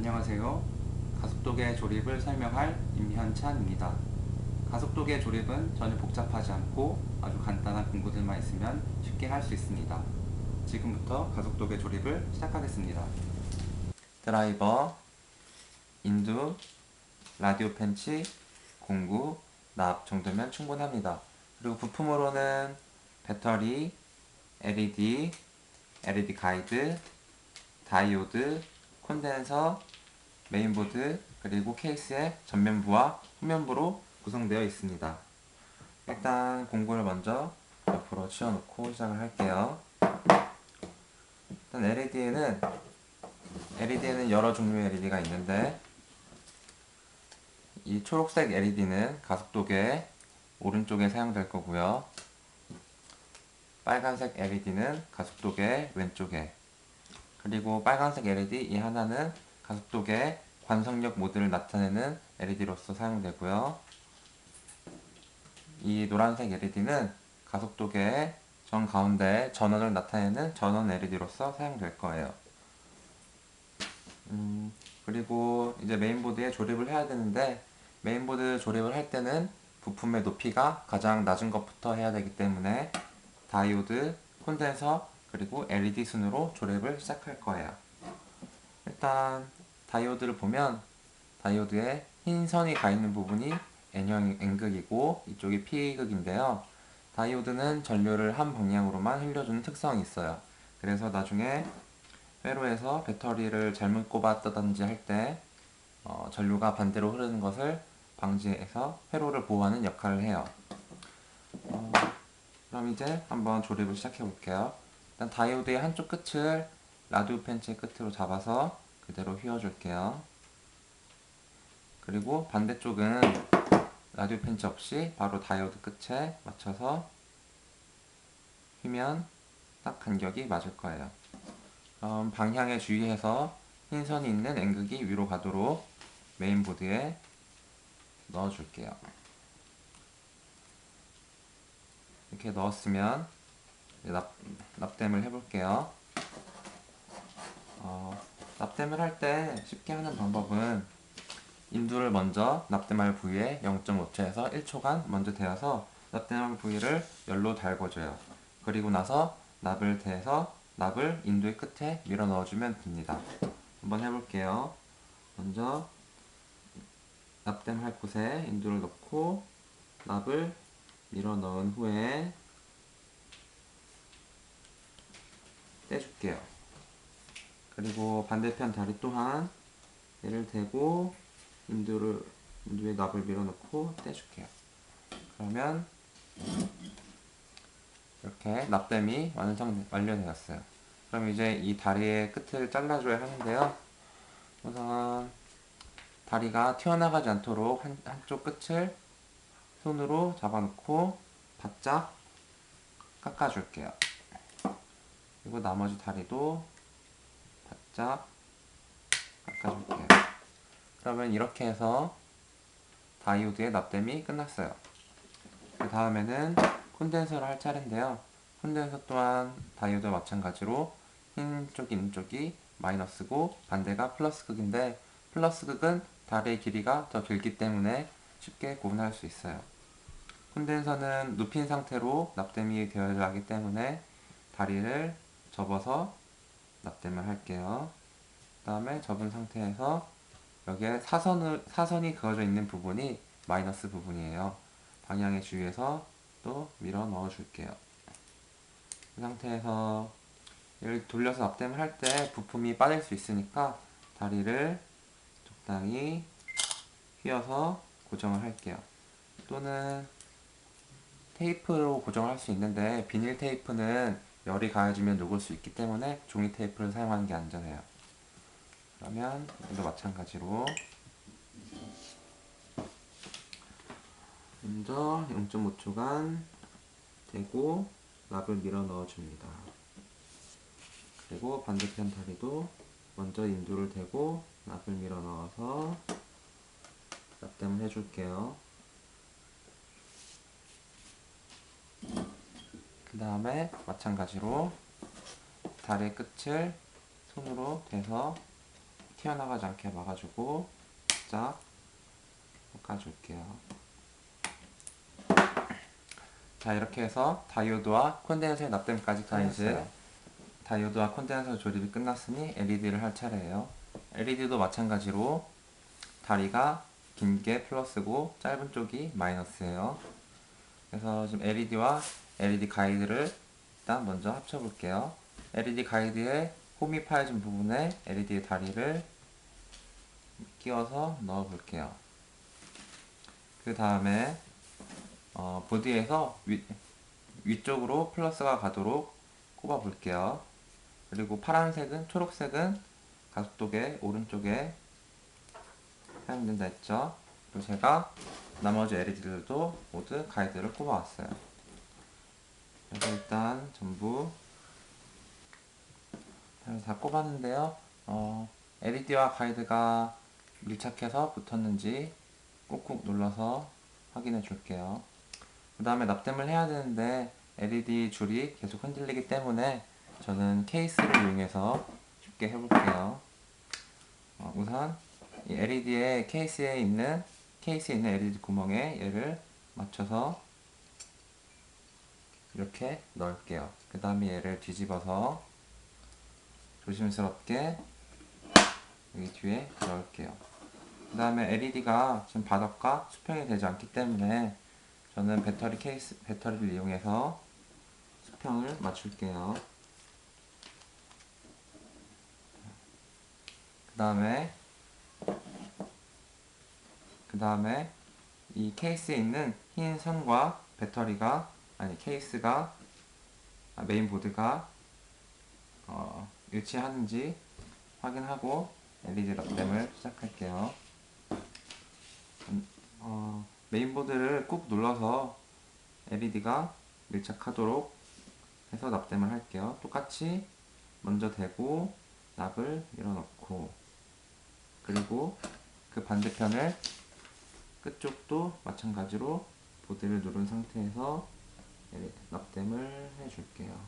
안녕하세요. 가속도계 조립을 설명할 임현찬입니다. 가속도계 조립은 전혀 복잡하지 않고 아주 간단한 공구들만 있으면 쉽게 할 수 있습니다. 지금부터 가속도계 조립을 시작하겠습니다. 드라이버, 인두, 라디오 펜치, 공구, 납 정도면 충분합니다. 그리고 부품으로는 배터리, LED 가이드, 다이오드, 콘덴서, 메인보드, 그리고 케이스의 전면부와 후면부로 구성되어 있습니다. 일단 공구를 먼저 옆으로 치워놓고 시작을 할게요. 일단 LED에는 여러 종류의 LED가 있는데, 이 초록색 LED는 가속도계 오른쪽에 사용될 거고요. 빨간색 LED는 가속도계 왼쪽에, 그리고 빨간색 LED 이 하나는 가속도계 관성력 모드를 나타내는 LED로서 사용되고요. 이 노란색 LED는 가속도계의 정가운데 전원을 나타내는 전원 LED로서 사용될 거예요. 그리고 이제 메인보드에 조립을 해야 되는데, 메인보드 조립을 할 때는 부품의 높이가 가장 낮은 것부터 해야 되기 때문에 다이오드, 콘덴서, 그리고 LED 순으로 조립을 시작할 거예요. 일단 다이오드를 보면 다이오드에 흰 선이 가 있는 부분이 N형 N극이고 이쪽이 P극인데요. 다이오드는 전류를 한 방향으로만 흘려주는 특성이 있어요. 그래서 나중에 회로에서 배터리를 잘못 꼽았다든지 할 때 전류가 반대로 흐르는 것을 방지해서 회로를 보호하는 역할을 해요. 그럼 이제 한번 조립을 시작해 볼게요. 일단 다이오드의 한쪽 끝을 라디오 펜치 끝으로 잡아서 그대로 휘어줄게요. 그리고 반대쪽은 라디오 펜치 없이 바로 다이오드 끝에 맞춰서 휘면 딱 간격이 맞을 거예요. 그럼 방향에 주의해서 흰 선이 있는 N극이 위로 가도록 메인보드에 넣어줄게요. 이렇게 넣었으면 납땜을 해볼게요. 납땜을 할 때 쉽게 하는 방법은 인두를 먼저 납땜할 부위에 0.5초에서 1초간 먼저 대어서 납땜할 부위를 열로 달궈줘요. 그리고 나서 납을 대서 납을 인두의 끝에 밀어 넣어주면 됩니다. 한번 해볼게요. 먼저 납땜할 곳에 인두를 넣고 납을 밀어 넣은 후에 떼줄게요. 그리고 반대편 다리 또한 얘를 대고 인두에 납을 밀어넣고 떼줄게요. 그러면 이렇게 납땜이 완료되었어요. 그럼 이제 이 다리의 끝을 잘라줘야 하는데요. 우선 다리가 튀어나가지 않도록 한쪽 끝을 손으로 잡아놓고 바짝 깎아줄게요. 그리고 나머지 다리도 바짝 깎아줄게요. 그러면 이렇게 해서 다이오드의 납땜이 끝났어요. 그 다음에는 콘덴서를 할 차례인데요. 콘덴서 또한 다이오드와 마찬가지로 흰 쪽이 있는 쪽이 마이너스고 반대가 플러스 극인데, 플러스 극은 다리의 길이가 더 길기 때문에 쉽게 구분할 수 있어요. 콘덴서는 눕힌 상태로 납땜이 되어야 하기 때문에 다리를 접어서 납땜을 할게요. 그 다음에 접은 상태에서 여기에 사선이 그어져 있는 부분이 마이너스 부분이에요. 방향에 주의해서 또 밀어 넣어 줄게요. 이 상태에서 얘를 돌려서 납땜을 할 때 부품이 빠질 수 있으니까 다리를 적당히 휘어서 고정을 할게요. 또는 테이프로 고정을 할 수 있는데, 비닐 테이프는 열이 가해지면 녹을 수 있기 때문에 종이 테이프를 사용하는 게 안전해요. 그러면 이도 마찬가지로 먼저 0.5초간 대고 납을 밀어 넣어줍니다. 그리고 반대편 다리도 먼저 인두를 대고 납을 밀어 넣어서 납땜을 해줄게요. 그 다음에 마찬가지로 다리 끝을 손으로 대서 튀어나가지 않게 막아주고 쫙 깎아줄게요. 자, 이렇게 해서 다이오드와 콘덴서의 납땜까지 끝났어요. 다이오드와 콘덴서 조립이 끝났으니 LED를 할 차례예요. LED도 마찬가지로 다리가 긴 게 플러스고 짧은 쪽이 마이너스예요. 그래서 지금 LED와 LED 가이드를 일단 먼저 합쳐 볼게요. LED 가이드에 홈이 파여진 부분에 LED의 다리를 끼워서 넣어 볼게요. 그 다음에 보드에서 위쪽으로 플러스가 가도록 꼽아 볼게요. 그리고 파란색은, 초록색은 가속도계 오른쪽에 사용된다 했죠. 그리고 제가 나머지 LED들도 모두 가이드를 꼽아 왔어요. 그래서 일단 전부 다 꼽았는데요. LED와 가이드가 밀착해서 붙었는지 꾹꾹 눌러서 확인해 줄게요. 그 다음에 납땜을 해야 되는데 LED 줄이 계속 흔들리기 때문에 저는 케이스를 이용해서 쉽게 해볼게요. 우선 이 LED의 케이스에 있는 LED 구멍에 얘를 맞춰서 이렇게 넣을게요. 그 다음에 얘를 뒤집어서 조심스럽게 여기 뒤에 넣을게요. 그 다음에 LED가 지금 바닥과 수평이 되지 않기 때문에 저는 배터리를 이용해서 수평을 맞출게요. 그 다음에 이 케이스에 있는 흰 선과 메인보드가 일치하는지 확인하고 LED 납땜을 시작할게요. 메인보드를 꾹 눌러서 LED가 밀착하도록 해서 납땜을 할게요. 똑같이 먼저 대고 납을 밀어넣고, 그리고 그 반대편을 끝쪽도 마찬가지로 보드를 누른 상태에서 납땜을 해줄게요.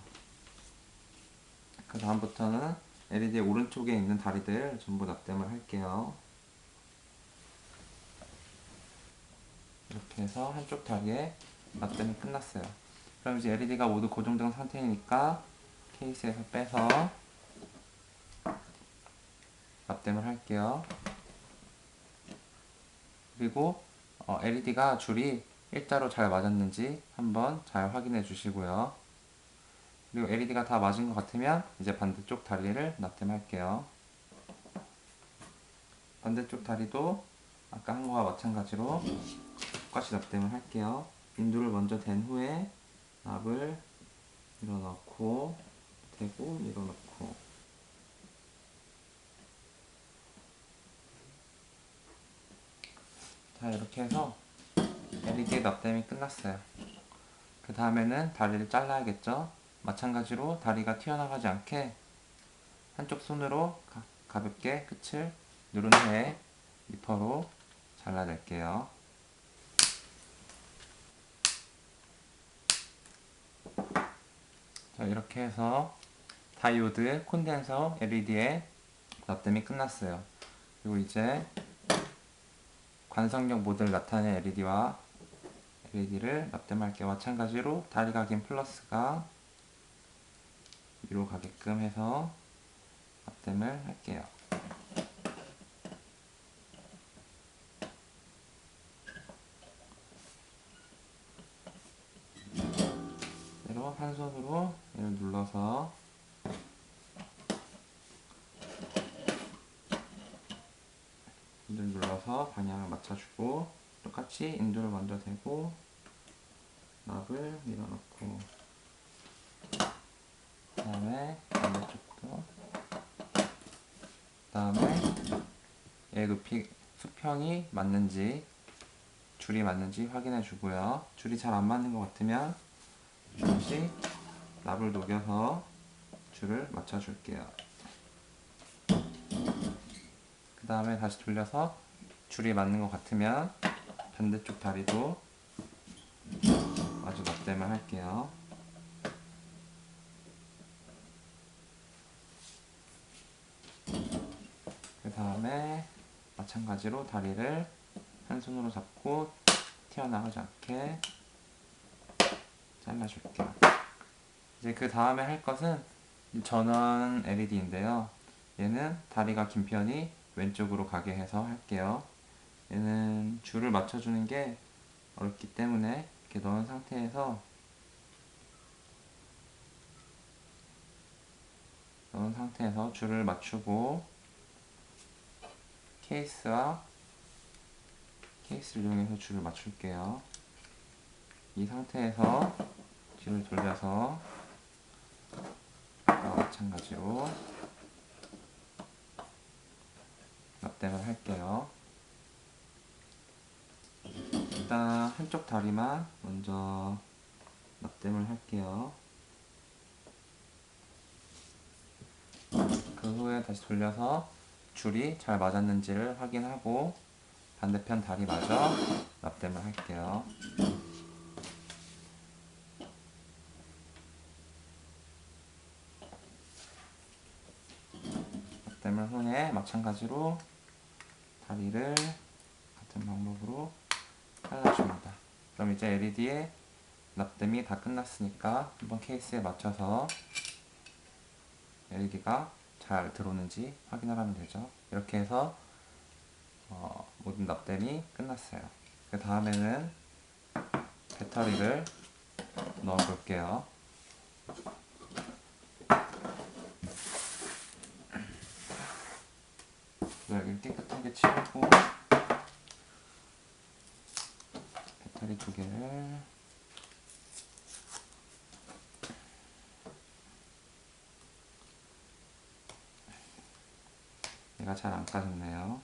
그 다음부터는 LED의 오른쪽에 있는 다리들 전부 납땜을 할게요. 이렇게 해서 한쪽 다리에 납땜이 끝났어요. 그럼 이제 LED가 모두 고정된 상태이니까 케이스에서 빼서 납땜을 할게요. 그리고 LED가 줄이 일자로 잘 맞았는지 한번 잘 확인해 주시고요. 그리고 LED가 다 맞은 것 같으면 이제 반대쪽 다리를 납땜할게요. 반대쪽 다리도 아까 한 거와 마찬가지로 똑같이 납땜을 할게요. 인두를 먼저 댄 후에 납을 밀어넣고 대고 밀어넣고, 자, 이렇게 해서 LED 납땜이 끝났어요. 그 다음에는 다리를 잘라야겠죠. 마찬가지로 다리가 튀어나가지 않게 한쪽 손으로 가볍게 끝을 누른 후에 리퍼로 잘라낼게요. 자, 이렇게 해서 다이오드, 콘덴서, LED의 납땜이 끝났어요. 그리고 이제 관성력 모드를 나타내는 LED를 납땜할게요. 마찬가지로 다리가 긴 플러스가 위로 가게끔 해서 납땜을 할게요. 그대로 한 손으로 얘를 눌러서 방향을 맞춰주고, 똑같이 인두를 먼저 대고 납을 밀어넣고, 그 다음에 반대쪽도, 그 다음에 얘 수평이 맞는지 줄이 맞는지 확인해 주고요. 줄이 잘 안 맞는 것 같으면 다시 납을 녹여서 줄을 맞춰 줄게요. 그 다음에 다시 돌려서 줄이 맞는 것 같으면 반대쪽 다리도 마주 납땜을 할게요. 그 다음에 마찬가지로 다리를 한 손으로 잡고 튀어나가지 않게 잘라줄게요. 이제 그 다음에 할 것은 전원 LED인데요. 얘는 다리가 긴 편이 왼쪽으로 가게 해서 할게요. 얘는 줄을 맞춰주는 게 어렵기 때문에 이렇게 넣은 상태에서 줄을 맞추고 케이스를 이용해서 줄을 맞출게요. 이 상태에서 뒤를 돌려서 마찬가지로 납땜을 할게요. 일단 한쪽 다리만 먼저 납땜을 할게요. 그 후에 다시 돌려서 줄이 잘 맞았는지를 확인하고 반대편 다리마저 납땜을 할게요. 납땜을 후에 마찬가지로 다리를 같은 방법으로 잘라줍니다. 그럼 이제 LED에 납땜이 다 끝났으니까 한번 케이스에 맞춰서 LED가 잘 들어오는지 확인을 하면 되죠. 이렇게 해서 모든 납땜이 끝났어요. 그 다음에는 배터리를 넣어 볼게요. 여기를 깨끗하게 치우고 배터리 두 개를 얘가 잘 안 까졌네요.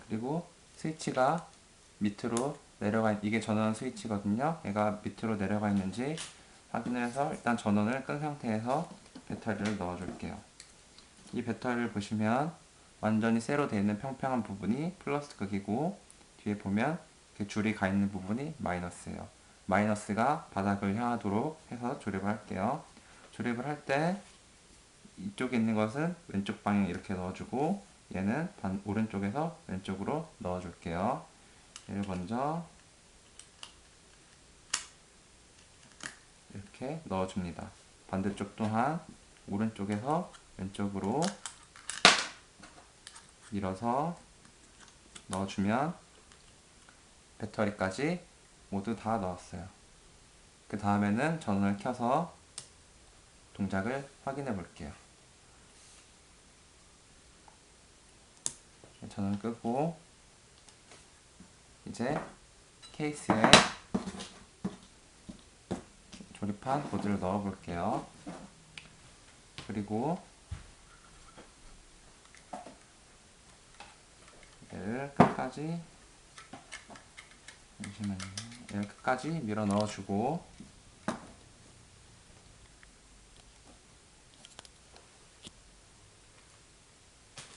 그리고 스위치가 밑으로 내려가, 이게 전원 스위치거든요. 얘가 밑으로 내려가 있는지 확인을 해서 일단 전원을 끈 상태에서 배터리를 넣어 줄게요. 이 배터리를 보시면 완전히 쇠로 되어 있는 평평한 부분이 플러스 극이고, 뒤에 보면 이렇게 줄이 가 있는 부분이 마이너스예요. 마이너스가 바닥을 향하도록 해서 조립을 할게요. 조립을 할 때 이쪽에 있는 것은 왼쪽 방향 이렇게 넣어주고, 얘는 오른쪽에서 왼쪽으로 넣어줄게요. 얘를 먼저 이렇게 넣어줍니다. 반대쪽 또한 오른쪽에서 왼쪽으로 밀어서 넣어주면 배터리까지 모두 다 넣었어요. 그 다음에는 전원을 켜서 동작을 확인해 볼게요. 전원 끄고 이제 케이스에 조립한 보드를 넣어 볼게요. 그리고 얘를 끝까지 밀어 넣어주고,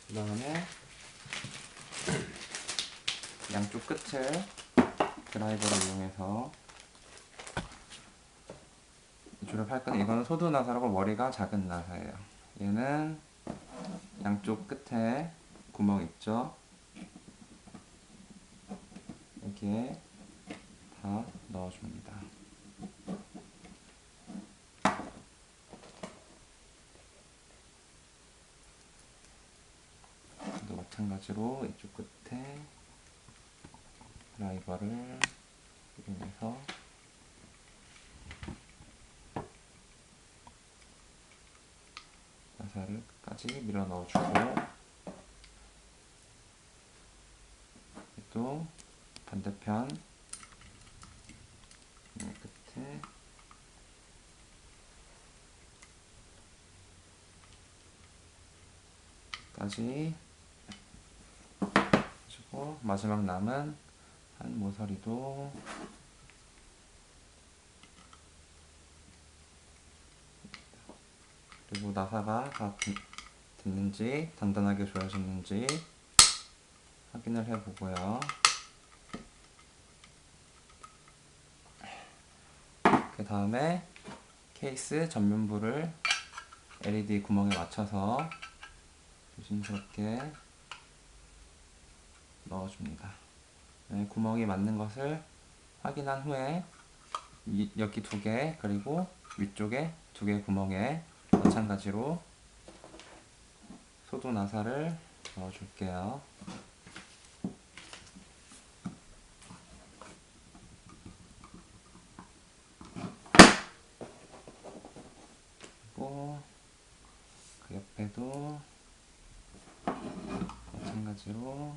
그 다음에 양쪽 끝을 드라이버를 이용해서 조립할 건데, 이거는 소두 나사라고 머리가 작은 나사예요. 얘는 양쪽 끝에 구멍 있죠? 여기에 다 넣어줍니다. 또 마찬가지로 이쪽 끝에 드라이버를 이용해서 나사를 끝까지 밀어 넣어주고, 또 반대편 끝에 까지 해주고, 마지막 남은 한 모서리도 그리고 나사가 다 됐는지, 단단하게 조여졌는지 확인을 해보고요. 그 다음에 케이스 전면부를 LED 구멍에 맞춰서 조심스럽게 넣어줍니다. 네, 구멍이 맞는 것을 확인한 후에 여기 2개 그리고 위쪽에 2개 구멍에 마찬가지로 소두 나사를 넣어줄게요. 그리고 그 옆에도 마찬가지로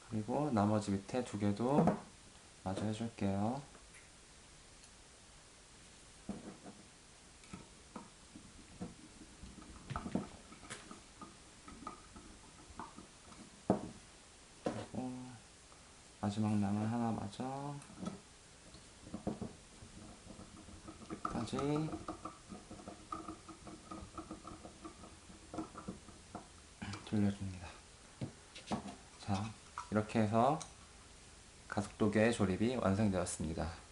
그리고 나머지 밑에 2개도 마저 해줄게요. 그리고 마지막 남은 하나 마저 끝까지 돌려줍니다. 자, 이렇게 해서 가속도계 조립이 완성되었습니다.